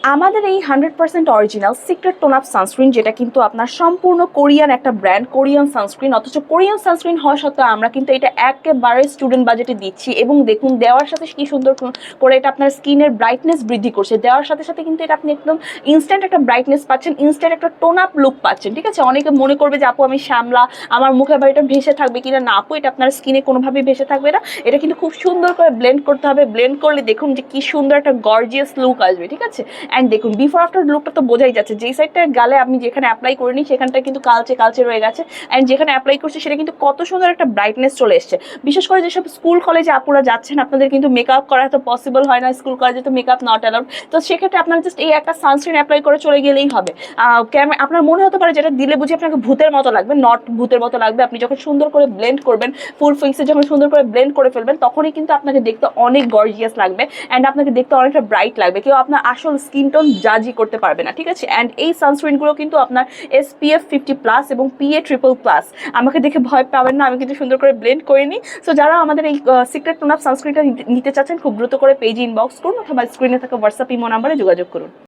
আমাদের এই 100% original secret tone up sunscreen, যেটা কিন্তু আপনার সম্পূর্ণ কোরিয়ান একটা ব্র্যান্ড, কোরিয়ান সানস্ক্রিন, অথচ কোরিয়ান সানস্ক্রিন হওয়া সত্ত্বেও আমরা কিন্তু এটা একেবারে স্টুডেন্ট বাজেটে দিচ্ছি। এবং দেখুন দেওয়ার সাথে কি সুন্দর করে এটা আপনার স্কিনের ব্রাইটনেস বৃদ্ধি করছে। দেওয়ার সাথে সাথে কিন্তু এটা আপনি একদম ইনস্ট্যান্ট একটা ব্রাইটনেস পাচ্ছেন, ইনস্ট্যান্ট একটা টোন আপ লুক পাচ্ছেন। ঠিক আছে, অনেকে মনে করবে যে আপু আমি শ্যামলা, আমার মুখে আবার এটা ভেসে থাকবে কিনা। না আপু, এটা আপনার স্কিনে কোনোভাবেই ভেসে থাকবে না। এটা কিন্তু খুব সুন্দর করে ব্লেন্ড করতে হবে। ব্লেন্ড করলে দেখুন যে কি সুন্দর একটা গর্জিয়াস লুক আসবে। ঠিক আছে, অ্যান্ড দেখুন বিফোর আফটার লুকটা তো বোঝাই যাচ্ছে। যেই সাইডটা গালে আমি যেখানে অ্যাপ্লাই করিনি সেখানটা কিন্তু কালচে কালচে রয়ে গেছে, অ্যান্ড যেখানে অ্যাপ্লাই করছি সেটা কিন্তু কত সুন্দর একটা ব্রাইটনেস চলে এসছে। বিশেষ করে যেসব স্কুল কলেজে আপুরা যাচ্ছেন, আপনাদের কিন্তু মেকআপ করা তো পসিবল হয় না, স্কুল কলেজে তো মেকআপ নট অ্যালাউড। তো সেক্ষেত্রে আপনার জাস্ট এই একটা সানস্ক্রিন অ্যাপ্লাই করে চলে গেলেই হবে। আপনার মনে হতে পারে যেটা দিলে বুঝে আপনাকে ভূতের মতো লাগবে, নট ভূতের মতো লাগবে। আপনি যখন সুন্দর করে ব্লেন্ড করবেন, ফুল ফেসে যখন সুন্দর করে ব্লেন্ড করে ফেলবেন, তখনই কিন্তু আপনাকে দেখতে অনেক গর্জিয়াস লাগবে, অ্যান্ড আপনাকে দেখতে অনেকটা ব্রাইট লাগবে। কেউ আপনার আসল স্কিন টোন জাজই করতে পারবে না। ঠিক আছে, অ্যান্ড এই সানস্ক্রিনগুলো কিন্তু আপনার SPF 50+ এবং PA++। আমাকে দেখে ভয় পাবেন না, আমি কিন্তু সুন্দর করে ব্লেন্ড করে নিই। সো যারা আমাদের এই সিক্রেট টোন আপ সানস্ক্রিনটা নিতে চাচ্ছেন, খুব দ্রুত করে পেজে ইনবক্স করুন অথবা স্ক্রিনে থাকা হোয়াটসঅ্যাপ ইমো নাম্বারে যোগাযোগ করুন।